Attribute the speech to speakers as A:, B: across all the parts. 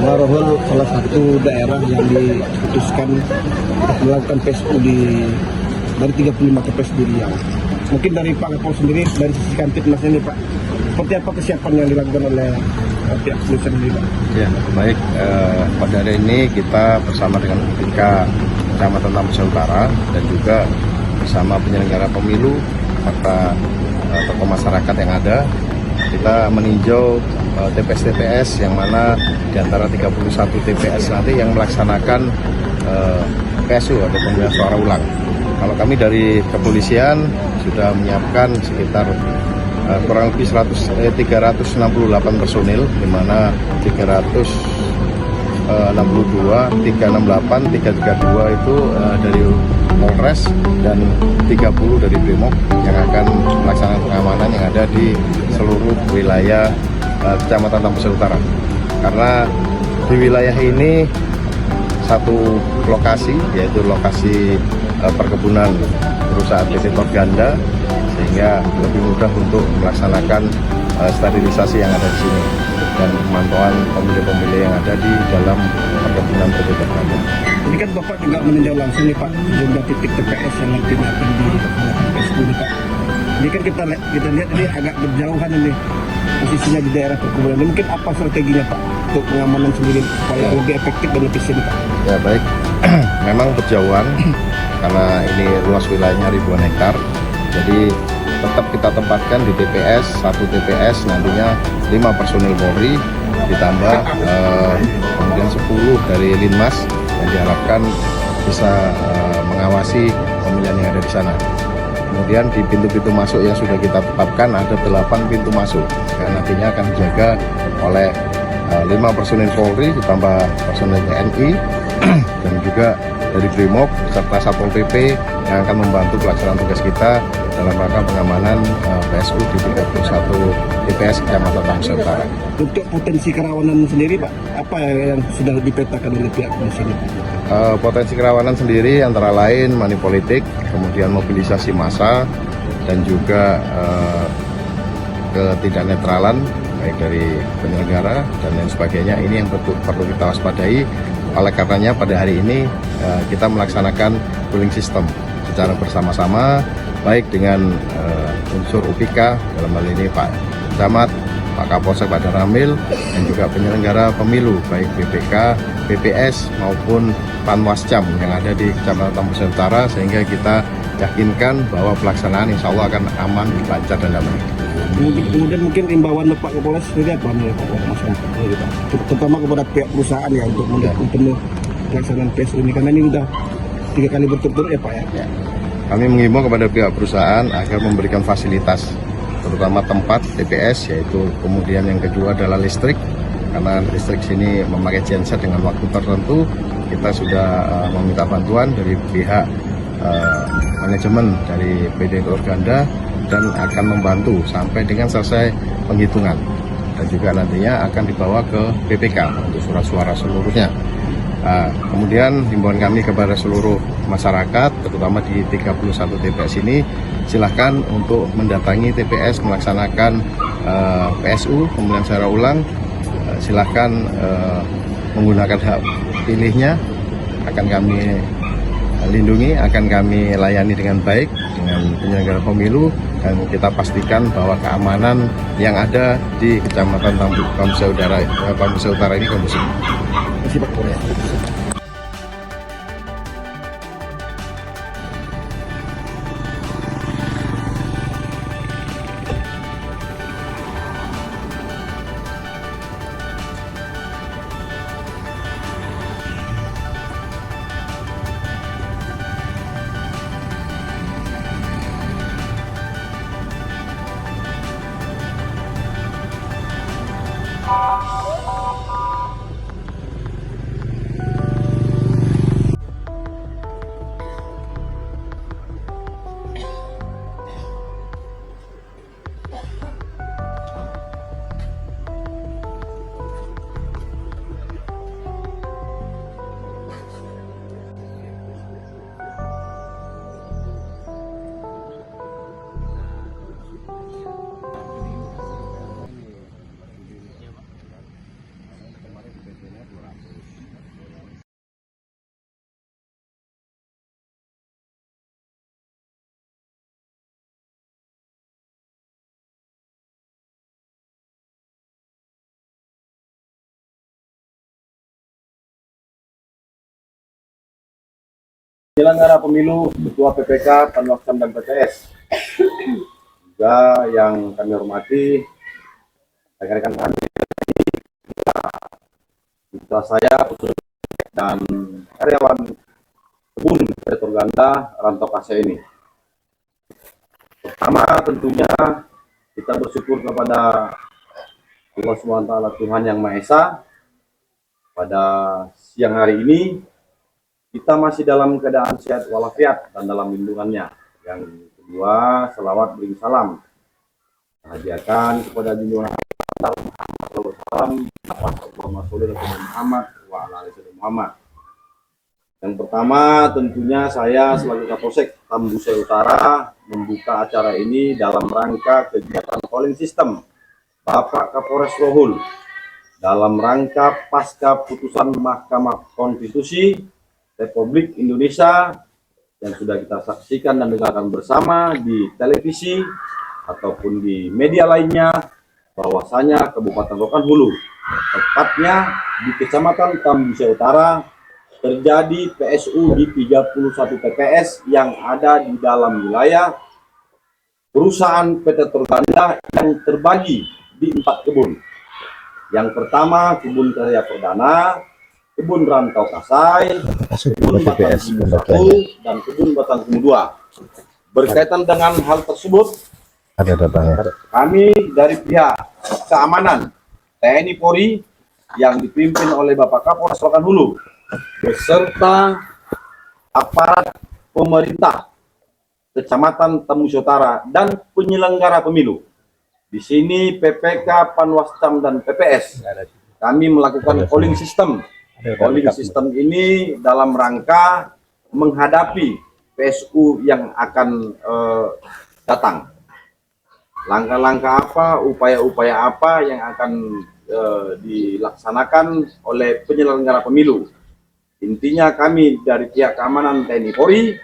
A: Marohol salah satu daerah yang diputuskan untuk melakukan PSU dari 35 TPS di Riau. Mungkin dari Pak Kapol sendiri, dari sisi Kamtipmas ini Pak, seperti apa kesiapan yang dilakukan oleh pihak kepolisian ini Pak?
B: Ya, baik. Pada hari ini kita bersama dengan UPK Kecamatan Tambusai Utara dan juga bersama penyelenggara pemilu serta tokoh masyarakat yang ada, kita meninjau TPS-TPS yang mana di antara 31 TPS nanti yang melaksanakan PSU atau pemilihan suara ulang. Kalau kami dari kepolisian sudah menyiapkan sekitar kurang lebih 368 personil, di mana 362, 368, 332 itu dari Polres dan 30 dari Brimob yang akan melaksanakan pengamanan yang ada di seluruh wilayah Kecamatan Tambusai Utara. Karena di wilayah ini satu lokasi, yaitu lokasi perkebunan perusahaan PT Torganda, sehingga lebih mudah untuk melaksanakan sterilisasi yang ada di sini dan pemantauan pemilih-pemilih yang ada di dalam perkebunan PT Torganda.
A: Ini kan Bapak juga meninjau langsung nih Pak, jumlah titik TPS yang nanti akan dilaksanakan PSU nih Pak. Ini kan kita lihat ini agak berjauhan ini posisinya di daerah perkebunan. Mungkin apa strateginya Pak untuk pengamanan sendiri supaya lebih efektif dan efisien Pak?
B: Ya baik, memang berjauhan karena ini luas wilayahnya ribuan hektar. Jadi tetap kita tempatkan di TPS, satu TPS nantinya 5 personil Polri ditambah kemudian 10 dari Linmas yang diharapkan bisa mengawasi pemilihan yang ada di sana. Kemudian di pintu-pintu masuk yang sudah kita tetapkan ada 8 pintu masuk yang nantinya akan dijaga oleh 5 personil Polri ditambah personil TNI dan juga dari Brimob serta Satpol PP yang akan membantu pelaksanaan tugas kita dalam rangka pengamanan PSU di 31 TPS Kecamatan Tambusai Utara.
A: Untuk potensi kerawanan sendiri Pak, apa yang sudah dipetakan oleh pihak polisi ini Pak?
B: Potensi kerawanan sendiri antara lain money politik, kemudian mobilisasi massa, dan juga ketidaknetralan baik dari penyelenggara dan lain sebagainya. Ini yang perlu kita waspadai. Oleh karenanya pada hari ini kita melaksanakan polling system secara bersama-sama, baik dengan unsur UPK dalam hal ini Pak Camat, Pak Kapolsek Pak Daramil, dan juga penyelenggara pemilu baik BPK, BPS maupun Panwascam yang ada di Kecamatan Tambusai Utara, sehingga kita yakinkan bahwa pelaksanaan insya Allah akan aman, lancar dan damai.
A: Kemudian mungkin imbauan Pak Kapolres sendiri apa masyarakat, terutama kepada pihak perusahaan ya untuk mendukung penuh pelaksanaan PSU ini, karena ini sudah 3 kali berturut-turut ya Pak ya.
B: Kami mengimbau kepada pihak perusahaan agar memberikan fasilitas, terutama tempat TPS, yaitu kemudian yang kedua adalah listrik, karena listrik sini memakai genset dengan waktu tertentu. Kita sudah meminta bantuan dari pihak manajemen dari PT Torganda dan akan membantu sampai dengan selesai penghitungan, dan juga nantinya akan dibawa ke BPK untuk surat suara seluruhnya. Kemudian himbauan kami kepada seluruh masyarakat, terutama di 31 TPS ini, silahkan untuk mendatangi TPS melaksanakan PSU pemilihan suara ulang. Silahkan menggunakan hak pilihnya, akan kami lindungi, akan kami layani dengan baik dengan penyelenggara pemilu, dan kita pastikan bahwa keamanan yang ada di Kecamatan Tambusai Utara ini kondusif.
A: Terima kasih Pak.
C: Penyelenggara pemilu, Ketua PPK, Panwascam dan PPS, juga yang kami hormati rekan-rekan kami, mitra saya, dan karyawan kebun Peter Ganda Rantau Kase ini. Pertama tentunya kita bersyukur kepada Allah SWT Tuhan Yang Maha Esa. Pada siang hari ini kita masih dalam keadaan sehat walafiat dan dalam lindungannya. Yang kedua, selawat beri salam hadiahkan kepada junjungan Muhammad. Yang pertama tentunya saya selaku Kapolsek Tambusai Utara membuka acara ini dalam rangka kegiatan polling system Bapak Kapolres Rohul dalam rangka pasca putusan Mahkamah Konstitusi Republik Indonesia yang sudah kita saksikan dan dengarkan bersama di televisi ataupun di media lainnya, bahwasanya Kabupaten Rokan Hulu, tepatnya di Kecamatan Tambusai Utara, terjadi PSU di 31 TPS yang ada di dalam wilayah perusahaan PT Torganda yang terbagi di 4 kebun. Yang pertama, Kebun Karya Perdana, Kebun Rantau Kasai, Kebun Batang Kumu 1, dan Kebun Batang Kumu 2. Berkaitan dengan hal tersebut,
B: Ada datanya.
C: kami dari pihak keamanan TNI Polri yang dipimpin oleh Bapak Kapolres Rokan Hulu beserta aparat pemerintah Kecamatan Tambusai Utara dan penyelenggara pemilu. Di sini PPK, Panwascam dan PPS kami melakukan polling system. Polling system ini dalam rangka menghadapi PSU yang akan datang. Langkah-langkah apa, upaya-upaya apa yang akan dilaksanakan oleh penyelenggara pemilu. Intinya kami dari pihak keamanan TNI Polri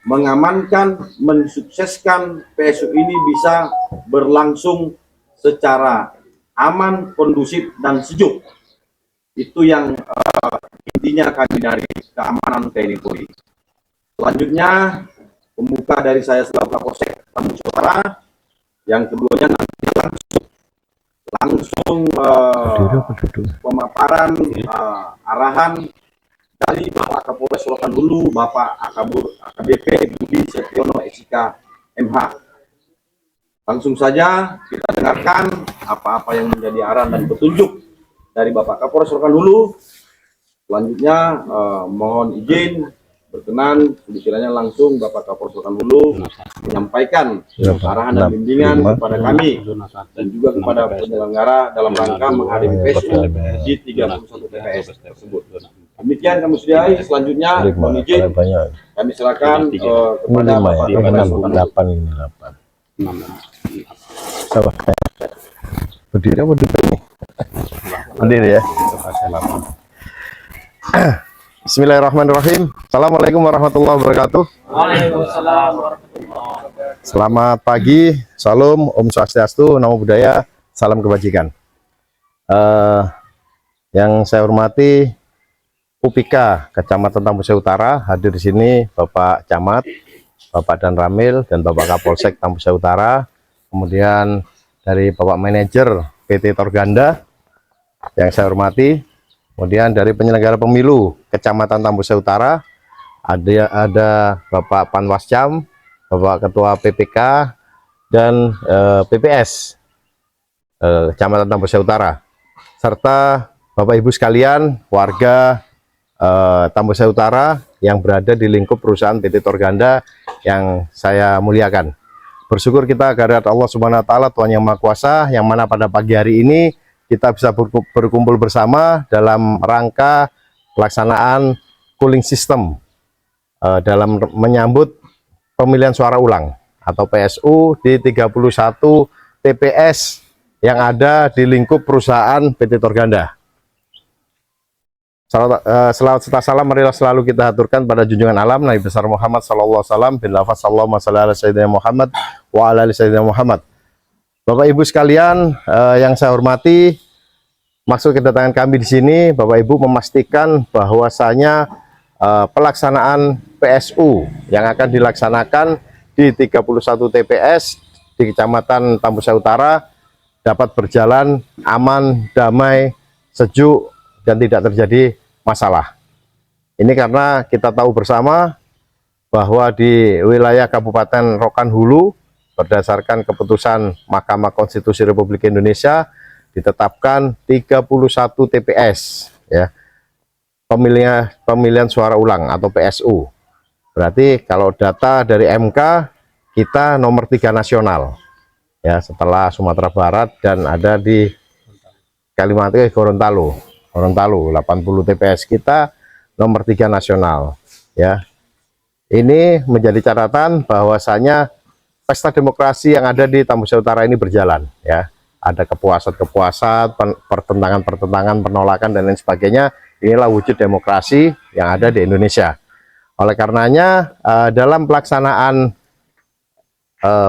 C: mengamankan, mensukseskan PSU ini bisa berlangsung secara aman, kondusif, dan sejuk. Itu yang intinya kami dari keamanan TNI Polri. Selanjutnya, pembuka dari saya selaku Kapolsek Tambusai Utara. Yang keduanya nanti langsung pemaparan arahan dari Bapak Kapolres Rokan Hulu, Bapak AKBP Budi Setiono SIK MH. Langsung saja kita dengarkan apa-apa yang menjadi arahan dan petunjuk dari Bapak Kapolres Rokan Hulu. Selanjutnya mohon izin berkenan kiranya langsung Bapak Kapolres Rokan Hulu menyampaikan arahan dan bimbingan kepada kami dan juga kepada penyelenggara dalam rangka menghadapi PSU di 31 TPS tersebut. Demikian kami sudahi. Selanjutnya mohon izin kami silakan kepada Bapak Kapolres Rokan Hulu.
B: 8. Berdiri apa duduk ini? Berdiri ya. Bismillahirrahmanirrahim. Assalamualaikum warahmatullahi wabarakatuh.
D: Waalaikumsalam warahmatullahi wabarakatuh.
B: Selamat pagi, salam, Om Swastiastu, Namo Buddhaya, salam kebajikan. Yang saya hormati UPK Kecamatan Tambusai Utara, hadir di sini Bapak Camat, Bapak Dan Ramil, dan Bapak Kapolsek Tambusai Utara. Kemudian dari Bapak Manajer PT Torganda yang saya hormati. Kemudian dari penyelenggara pemilu Kecamatan Tambusai Utara ada Bapak Panwascam, Bapak Ketua PPK, dan PPS Kecamatan Tambusai Utara, serta Bapak Ibu sekalian warga Tambusai Utara yang berada di lingkup perusahaan PT Torganda yang saya muliakan. Bersyukur kita kehadirat Allah Subhanahu wa Ta'ala, Tuhan Yang Maha Kuasa, yang mana pada pagi hari ini kita bisa berkumpul bersama dalam rangka pelaksanaan cooling system dalam menyambut pemilihan suara ulang atau PSU di 31 TPS yang ada di lingkup perusahaan PT Torganda. Selawat serta salam marilah selalu kita aturkan pada junjungan alam Nabi besar Muhammad sallallahu alaihi wasallam bin lafaz Allahumma shalli ala sayyidina Muhammad wa ala ali sayyidina Muhammad. Bapak Ibu sekalian yang saya hormati, maksud kedatangan kami di sini, Bapak Ibu memastikan bahwasanya pelaksanaan PSU yang akan dilaksanakan di 31 TPS di Kecamatan Tambusai Utara dapat berjalan aman, damai, sejuk, dan tidak terjadi masalah. Ini karena kita tahu bersama bahwa di wilayah Kabupaten Rokan Hulu berdasarkan keputusan Mahkamah Konstitusi Republik Indonesia ditetapkan 31 TPS ya, pemilihan suara ulang atau PSU. Berarti kalau data dari MK kita nomor 3 nasional ya, setelah Sumatera Barat dan ada di Kalimantan, Gorontalo 80 TPS, kita nomor 3 nasional ya. Ini menjadi catatan bahwasanya pesta demokrasi yang ada di Tambusai Utara ini berjalan ya. Ada kepuasan-kepuasan, pertentangan-pertentangan, penolakan dan lain sebagainya. Inilah wujud demokrasi yang ada di Indonesia. Oleh karenanya dalam pelaksanaan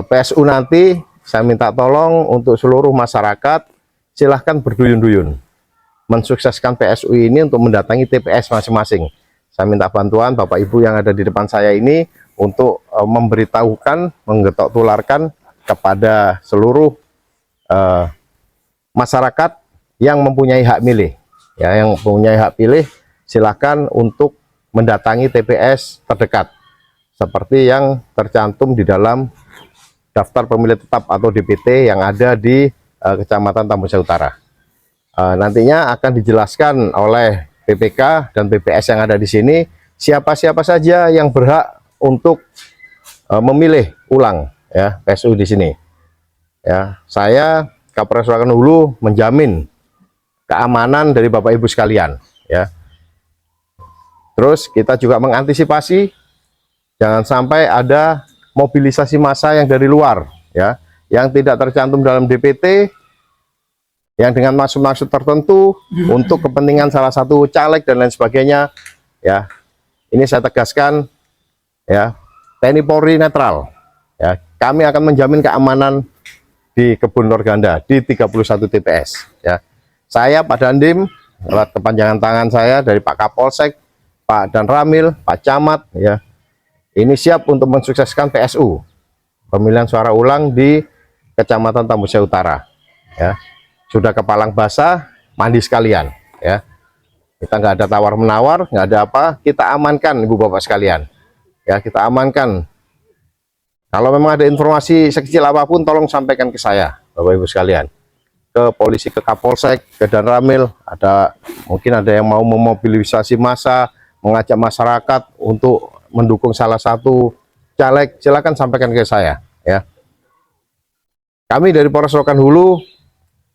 B: PSU nanti saya minta tolong untuk seluruh masyarakat silahkan berduyun-duyun mensukseskan PSU ini untuk mendatangi TPS masing-masing. Saya minta bantuan Bapak Ibu yang ada di depan saya ini untuk memberitahukan, menggetok tularkan kepada seluruh masyarakat yang mempunyai hak milih. Ya, yang mempunyai hak pilih silahkan untuk mendatangi TPS terdekat seperti yang tercantum di dalam daftar pemilih tetap atau DPT yang ada di Kecamatan Tambusai Utara. Nantinya akan dijelaskan oleh PPK dan PPS yang ada di sini siapa-siapa saja yang berhak untuk memilih ulang ya PSU di sini. Ya, saya Kapolres Rokan Hulu menjamin keamanan dari Bapak Ibu sekalian ya. Terus kita juga mengantisipasi jangan sampai ada mobilisasi massa yang dari luar ya, yang tidak tercantum dalam DPT, yang dengan maksud-maksud tertentu untuk kepentingan salah satu caleg dan lain sebagainya ya. Ini saya tegaskan ya, TNI Polri netral ya. Kami akan menjamin keamanan di Kebun Lorganda di 31 TPS ya. Saya Pak Dandim lewat kepanjangan tangan saya dari Pak Kapolsek, Pak Dan Ramil, Pak Camat ya, ini siap untuk mensukseskan PSU pemilihan suara ulang di Kecamatan Tambusai Utara ya. Sudah kepalang basah, mandi sekalian ya. Kita nggak ada tawar menawar, nggak ada apa, kita amankan Ibu Bapak sekalian ya, kita amankan. Kalau memang ada informasi sekecil apapun tolong sampaikan ke saya Bapak Ibu sekalian, ke polisi, ke Kapolsek, ke Dan Ramil. Mungkin ada yang mau memobilisasi massa, mengajak masyarakat untuk mendukung salah satu caleg, silakan sampaikan ke saya ya. Kami dari Polres Rokan Hulu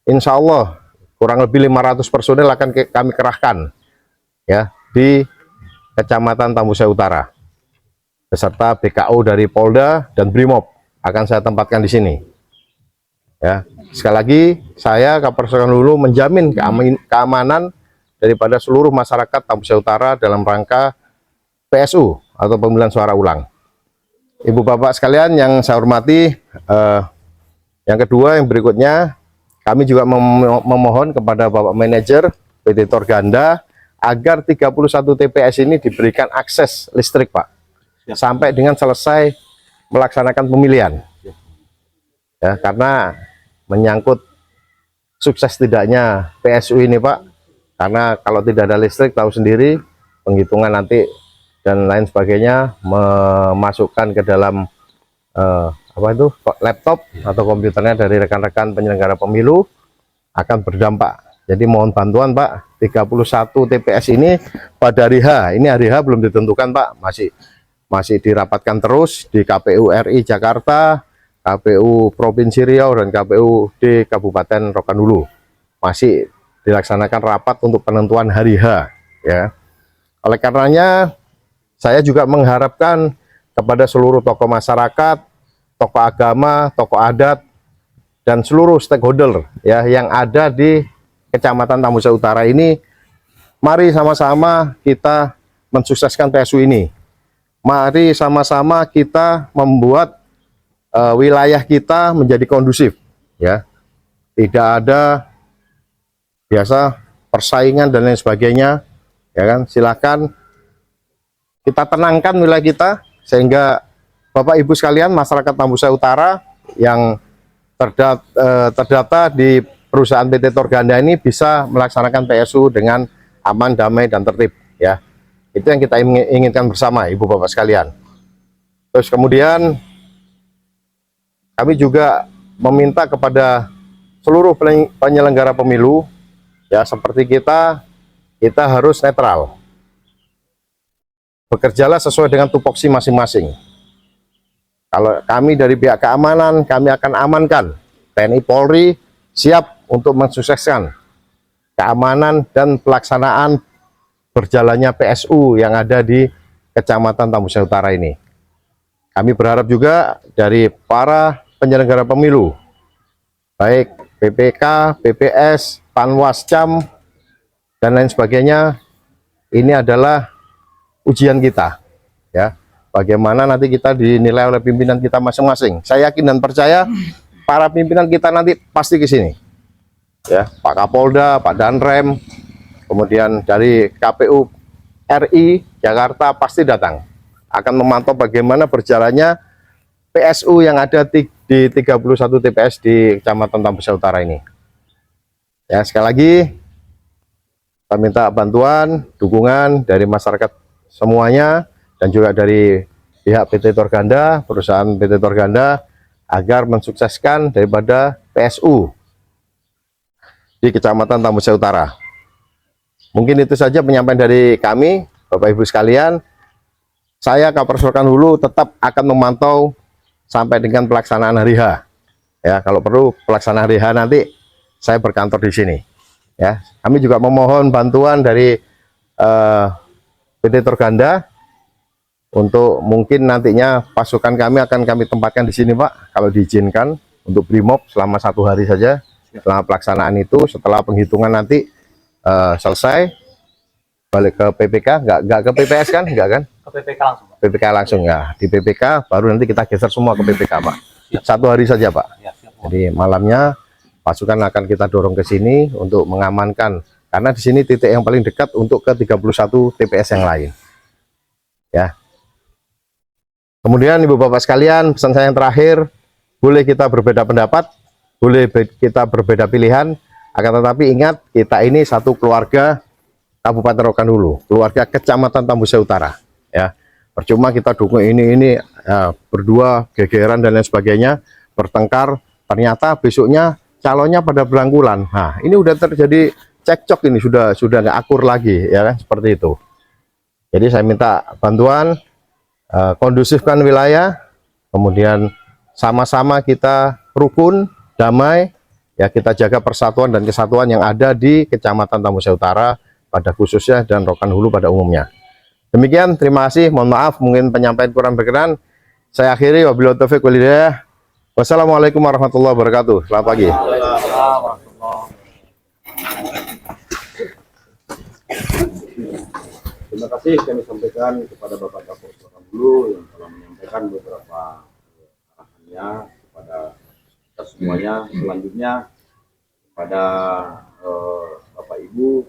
B: insya Allah kurang lebih 500 personel akan kami kerahkan ya di Kecamatan Tambusai Utara beserta BKO dari Polda dan Brimob akan saya tempatkan di sini ya. Sekali lagi saya Kapolres Rokan Hulu menjamin keamanan daripada seluruh masyarakat Tambusai Utara dalam rangka PSU atau pemilihan suara ulang. Ibu Bapak sekalian yang saya hormati, yang kedua, yang berikutnya, kami juga memohon kepada Bapak Manajer PT Torganda agar 31 TPS ini diberikan akses listrik Pak sampai dengan selesai melaksanakan pemilihan ya, karena menyangkut sukses tidaknya PSU ini Pak, karena kalau tidak ada listrik tahu sendiri penghitungan nanti dan lain sebagainya memasukkan ke dalam laptop atau komputernya dari rekan-rekan penyelenggara pemilu akan berdampak. Jadi mohon bantuan Pak, 31 TPS ini pada hari H, ini hari H belum ditentukan Pak, masih dirapatkan terus di KPU RI Jakarta, KPU Provinsi Riau dan KPU di Kabupaten Rokan Hulu. Masih dilaksanakan rapat untuk penentuan hari H ya. Oleh karenanya saya juga mengharapkan kepada seluruh tokoh masyarakat, tokoh agama, tokoh adat, dan seluruh stakeholder ya yang ada di Kecamatan Tambusai Utara ini, mari sama-sama kita mensukseskan PSU ini. Mari sama-sama kita membuat wilayah kita menjadi kondusif ya. Tidak ada biasa persaingan dan lain sebagainya ya kan. Silakan kita tenangkan wilayah kita sehingga Bapak Ibu sekalian masyarakat Tambusai Utara yang terdata di perusahaan PT Torganda ini bisa melaksanakan PSU dengan aman, damai, dan tertib ya. Itu yang kita inginkan bersama Ibu Bapak sekalian. Terus kemudian kami juga meminta kepada seluruh penyelenggara pemilu ya, seperti kita harus netral. Bekerjalah sesuai dengan tupoksi masing-masing. Kalau kami dari pihak keamanan, kami akan amankan. TNI Polri siap untuk mensukseskan keamanan dan pelaksanaan berjalannya PSU yang ada di Kecamatan Tambusai Utara ini. Kami berharap juga dari para penyelenggara pemilu, baik PPK, PPS, Panwascam, dan lain sebagainya, ini adalah ujian kita, ya. Bagaimana nanti kita dinilai oleh pimpinan kita masing-masing. Saya yakin dan percaya para pimpinan kita nanti pasti ke sini, ya. Pak Kapolda, Pak Danrem, kemudian dari KPU RI Jakarta pasti datang, akan memantau bagaimana berjalannya PSU yang ada di 31 TPS di Kecamatan Tambusai Utara ini. Ya, sekali lagi kita minta bantuan, dukungan dari masyarakat semuanya dan juga dari pihak PT Torganda, perusahaan PT Torganda, agar mensukseskan daripada PSU di Kecamatan Tambusai Utara. Mungkin itu saja penyampaian dari kami, Bapak Ibu sekalian. Saya Kapolres Rokan Hulu tetap akan memantau sampai dengan pelaksanaan hari H. Ya, kalau perlu pelaksanaan hari H nanti saya berkantor di sini. Ya, kami juga memohon bantuan dari PT Torganda untuk mungkin nantinya pasukan kami akan kami tempatkan di sini, Pak, kalau diizinkan untuk brimob selama 1 hari saja. Setelah pelaksanaan itu, setelah penghitungan nanti selesai, balik ke PPK, nggak ke PPS kan, nggak kan?
D: Ke PPK langsung, Pak.
B: PPK langsung ya, di PPK baru nanti kita geser semua ke PPK, Pak.
D: Siap.
B: 1 hari saja, Pak.
D: Ya, siap, Pak.
B: Jadi malamnya pasukan akan kita dorong ke sini untuk mengamankan, karena di sini titik yang paling dekat untuk ke 31 TPS yang lain. Ya. Kemudian Ibu Bapak sekalian, pesan saya yang terakhir, boleh kita berbeda pendapat, boleh kita berbeda pilihan, akan tetapi ingat kita ini satu keluarga Kabupaten Rokan Hulu, keluarga Kecamatan Tambusai Utara. Ya, percuma kita dukung ini ya, berdua gegeran dan lain sebagainya, bertengkar, ternyata besoknya calonnya pada berangkulan. Nah, ini udah terjadi cekcok, ini sudah nggak akur lagi, ya kan, seperti itu. Jadi saya minta bantuan, kondusifkan wilayah, kemudian sama-sama kita rukun, damai, ya, kita jaga persatuan dan kesatuan yang ada di Kecamatan Tambusai Utara pada khususnya dan Rokan Hulu pada umumnya. Demikian, terima kasih, mohon maaf mungkin penyampaian kurang berkenan. Saya akhiri, wabillahi taufiq wal hidayah. Wassalamualaikum warahmatullahi wabarakatuh. Selamat pagi.
C: Terima kasih kami sampaikan kepada Bapak Kapolres Rokan Hulu yang telah menyampaikan beberapa arahannya kepada kita semuanya. Selanjutnya kepada Bapak Ibu,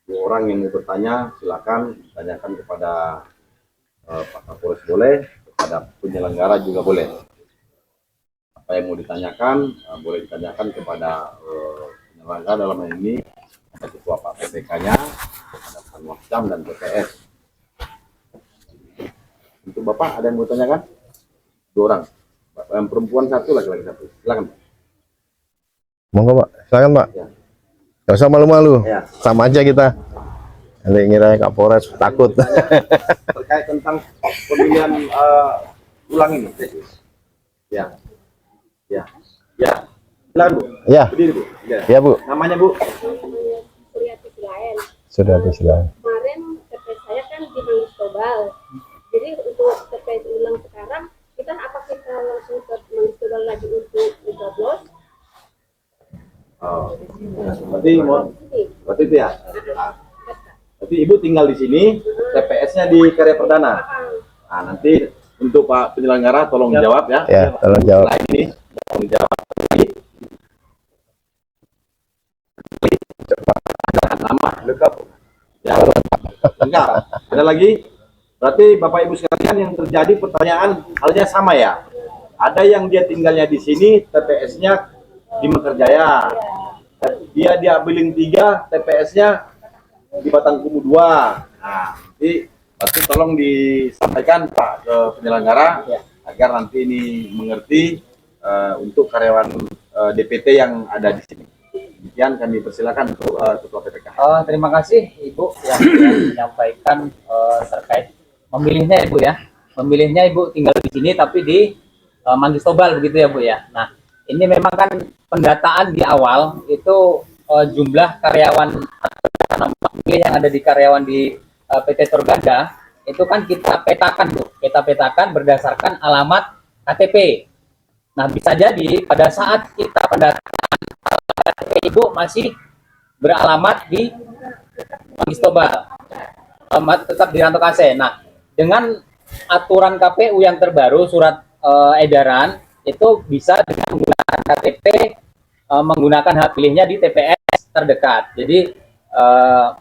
C: 2 orang yang mau bertanya silakan ditanyakan kepada Pak Kapolres boleh, kepada penyelenggara juga boleh. Apa yang mau ditanyakan boleh ditanyakan kepada penyelenggara, dalam hal ini ada ketua Pak PPK-nya, ada Panwascam dan PPS. Untuk Bapak ada yang mau tanyakan? 2 orang, yang perempuan 1, laki-laki 1. Silakan.
B: Monggo, Pak. Silakan, Pak.
C: Ya.
B: Gak usah malu-malu.
C: Ya.
B: Sama aja kita. Nanti ngira Kapolres takut.
C: Terkait tentang pemilihan ulang ini. Ya. Ya. Ya. Silakan, Bu.
B: Ya.
C: Berdiri, Bu. Ya.
B: Ya, Bu.
C: Namanya, Bu?
E: Suryati Silaen.
B: Sudah silakan.
E: Kemarin TPS saya kan di Manggis Tobal. Jadi untuk TPS ulang sekarang, apa kita langsung ke Manggis Tobal lagi untuk mencoblos?
C: Oh. Berarti itu ya. Berarti Ibu tinggal di sini, TPS-nya di Karya Perdana. Nah, nanti untuk Pak penyelenggara tolong jawab ya.
B: Ya, tolong jawab.
C: Setelah ini tolong dijawab lagi. Ada nama lengkap. Ya. Lengkap. Ada lagi? Berarti Bapak Ibu sekalian yang terjadi pertanyaan halnya sama ya. Ada yang dia tinggalnya di sini, TPS-nya di Mekarjaya. Dia Beling 3, TPS-nya di Batangkumu 2. Nah, nanti pasti tolong disampaikan Pak ke penyelenggara agar nanti ini mengerti untuk karyawan DPT yang ada di sini. Demikian kami persilakan untuk Ketua PPK.
D: Terima kasih Ibu yang menyampaikan terkait memilihnya Ibu ya. Memilihnya Ibu tinggal di sini tapi di Manggis Tobal begitu ya Bu ya. Nah, ini memang kan pendataan di awal itu jumlah karyawan yang ada di karyawan di PT Torganda itu kan kita petakan Bu. Kita petakan berdasarkan alamat KTP. Nah, bisa jadi pada saat kita pendataan KTP Ibu masih beralamat di Manggis Tobal. Tetap di Rantau Kase. Nah, dengan aturan KPU yang terbaru surat edaran itu bisa dengan menggunakan KTP menggunakan hak pilihnya di TPS terdekat. Jadi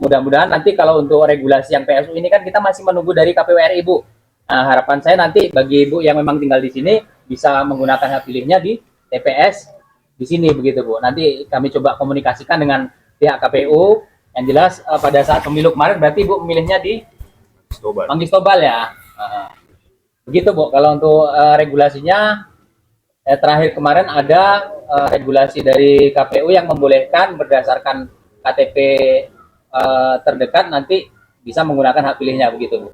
D: mudah-mudahan nanti kalau untuk regulasi yang PSU ini kan kita masih menunggu dari KPU RI Bu. Nah, harapan saya nanti bagi Ibu yang memang tinggal di sini bisa menggunakan hak pilihnya di TPS di sini begitu Bu. Nanti kami coba komunikasikan dengan pihak KPU. Yang jelas pada saat pemilu kemarin berarti Ibu memilihnya di Manggis Tobal ya. Begitu Bu, kalau untuk regulasinya terakhir kemarin ada regulasi dari KPU yang membolehkan berdasarkan KTP terdekat nanti bisa menggunakan hak pilihnya begitu Bu.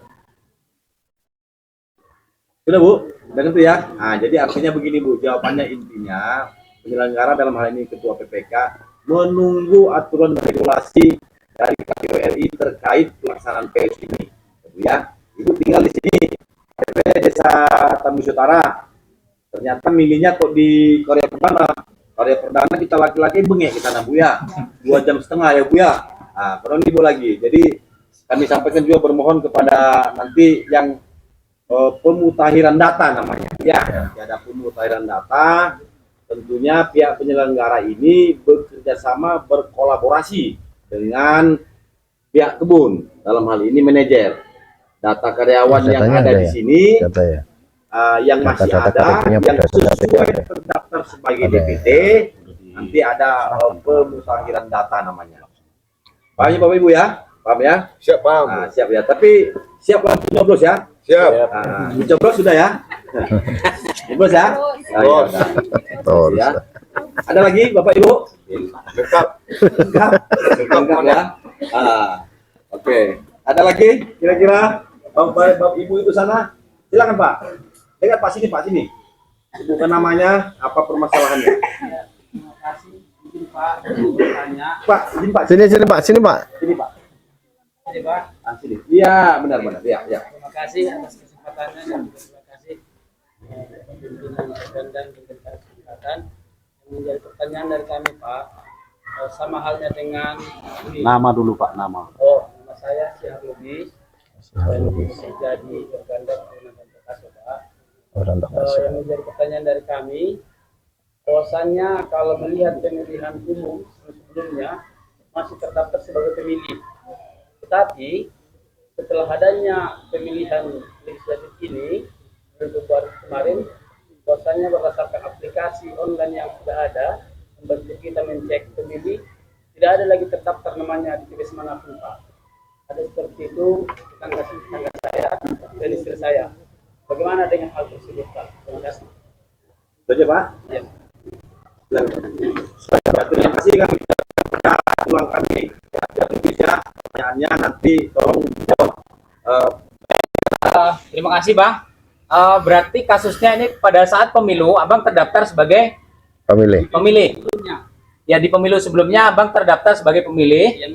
C: Sudah Bu, udah tentu ya. Nah, jadi artinya begini Bu, jawabannya intinya penyelenggara dalam hal ini Ketua PPK menunggu aturan regulasi dari KPU RI terkait pelaksanaan PS ini. Ya, Ibu tinggal di sini. Desa Tambus Utara, ternyata milihnya kok di Korea Perdana. Korea Perdana kita laki-laki bengek kita Bu ya, 2,5 jam ya Bu ya. Nah, kurang Ibu lagi. Jadi kami sampaikan juga bermohon kepada nanti yang pemutahiran data namanya. Ya, ada pemutahiran data. Tentunya pihak penyelenggara ini bekerja sama berkolaborasi dengan pihak kebun. Dalam hal ini manajer. Data karyawan yang ada di sini, yang masih ada, yang sesuai terdaftar sebagai DPT, nanti ada pemutahiran data namanya. Paham ya Bapak Ibu ya? Paham ya?
B: Siap, paham.
C: Nah, siap ya. Tapi siap kan nyoblos ya?
B: Siap.
C: Nyoblos sudah ya? Nyoblos ya? Ya. Ada lagi Bapak Ibu?
B: Lengkap.
C: Lengkap ya? Oke. Ada lagi kira-kira? Bapak Ibu itu sana, silakan Pak. Dengar Pak sini, Bukan namanya, apa permasalahannya?
D: Terima kasih, izin Pak, bertanya.
C: Pak, izin Pak.
B: Sini Pak.
C: Sini Pak.
D: Ini Pak.
C: Sini. Iya, benar. Ya.
D: Terima kasih atas kesempatannya dan terima kasih pimpinan dan kesempatan yang menjadi pertanyaan dari kami Pak. Sama halnya dengan ini.
C: Nama dulu Pak, nama.
D: Nama saya Syah Lubis. Dan jadi organda Pak. Yang menjadi pertanyaan dari kami, bahwasannya kalau melihat pemilihan umum sebelumnya masih terdaftar sebagai pemilih, tetapi setelah adanya pemilihan legislatif ini Februari kemarin, bahwasannya berdasarkan aplikasi online yang sudah ada membantu kita mencek pemilih, tidak ada lagi terdaftar namanya di TPS manapun Pak. Ada seperti itu tetangga saya dan istri saya. Bagaimana dengan hal tersebut Pak? Terima kasih.
C: Saja Pak.
D: Ya.
C: Terima kasih kami ulang kami. Dan bisa pertanyaannya nanti tolong jawab.
D: Terima kasih Bang. Berarti kasusnya ini pada saat pemilu Abang terdaftar sebagai pemilih. Ya di pemilu sebelumnya Abang terdaftar sebagai pemilih.
F: Ya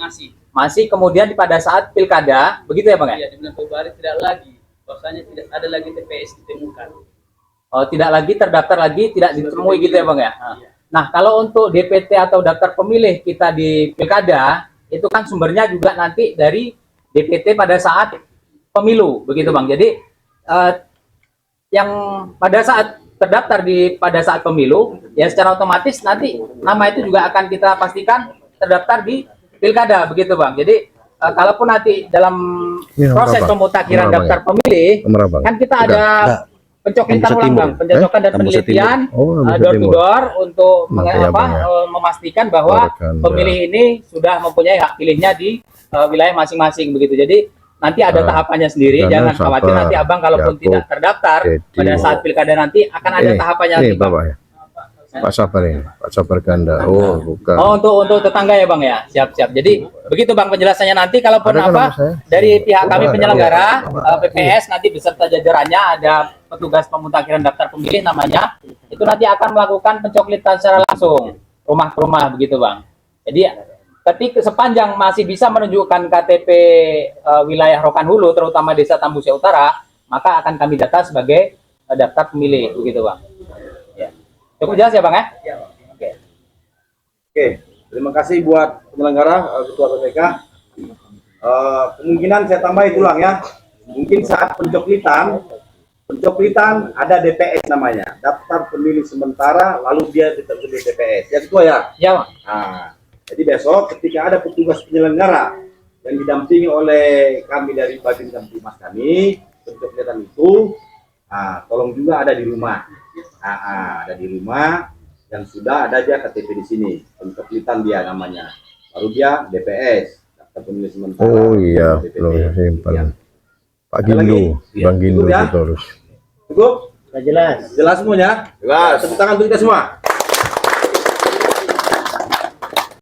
D: Masih kemudian pada saat pilkada, begitu ya Bang ya?
F: Iya, di bulan Februari tidak lagi. Bahwasanya tidak ada lagi TPS ditemukan.
D: Oh, tidak lagi terdaftar lagi, tidak ditemui gitu ya Bang ya? Nah, kalau untuk DPT atau daftar pemilih kita di pilkada, itu kan sumbernya juga nanti dari DPT pada saat pemilu, begitu Bang. Jadi, yang pada saat terdaftar pada saat pemilu, ya secara otomatis nanti nama itu juga akan kita pastikan terdaftar di pilkada, begitu Bang. Jadi kalaupun nanti dalam
B: Ini nomor
D: proses
B: berapa?
D: pemutakhiran
B: Nomor
D: daftar
B: berapa
D: pemilih,
B: Nomor apa?
D: kan kita ada pencoklitan
G: Tambusa
D: ulang
G: Timur.
D: bang, pencocokan dan
G: Tambusa
D: penelitian
B: Oh, Tambusa
D: door to
B: Timur.
D: door untuk
B: Nanti ya, Bang, ya.
D: memastikan bahwa
B: Organda.
D: pemilih ini sudah mempunyai hak pilihnya di wilayah masing-masing begitu. Jadi nanti ada tahapannya sendiri,
B: Dana
D: jangan khawatir
B: Sabar,
D: nanti abang kalaupun
B: Yaakub,
D: tidak terdaftar
B: Dedi.
D: pada saat pilkada nanti akan ada tahapannya
B: Ini
D: nanti, Bang.
B: Bapak ya. Pak Sabar ini, Pak Sabar Ganda. Oh, bukan.
D: Oh, untuk tetangga ya bang ya, siap-siap. Jadi begitu bang penjelasannya nanti, kalaupun
B: Ada kan
D: apa
B: nama saya?
D: dari pihak kami
B: ada.
D: penyelenggara PPS nanti beserta jajarannya ada petugas pemutakhiran daftar pemilih namanya, itu nanti akan melakukan pencoklitan secara langsung rumah ke rumah begitu bang. Jadi ketika sepanjang masih bisa menunjukkan KTP wilayah Rokan Hulu terutama Desa Tambusa Utara, maka akan kami data sebagai daftar pemilih begitu bang. Ya. Cukup jelas ya bang ya? Oke.
C: Oke, terima kasih buat penyelenggara Ketua PPK. Kemungkinan saya tambah tulang ya. Mungkin saat pencoklitan ada DPS namanya, daftar pemilih sementara, lalu dia diterima DPS. Ya Ketua ya.
D: Ya bang.
C: Nah, jadi besok ketika ada petugas penyelenggara yang didampingi oleh kami dari Babin Kamtimas kami, pencoklitan itu, tolong juga ada di rumah. Ada di rumah yang sudah ada aja KTP di sini, pencoklitan dia namanya. Baru dia DPS, daftar pemilih sementara.
B: Oh iya,
C: DPP.
B: belum simpan.
C: Ya.
B: Pak
C: Ada lagi?
B: Gindu,
C: Iya.
B: Bang Gindu
C: Cukup ya?
B: itu terus.
C: Cukup?
A: Jelas.
C: Jelas semuanya? Jelas. Tepuk tangan untuk kita semua.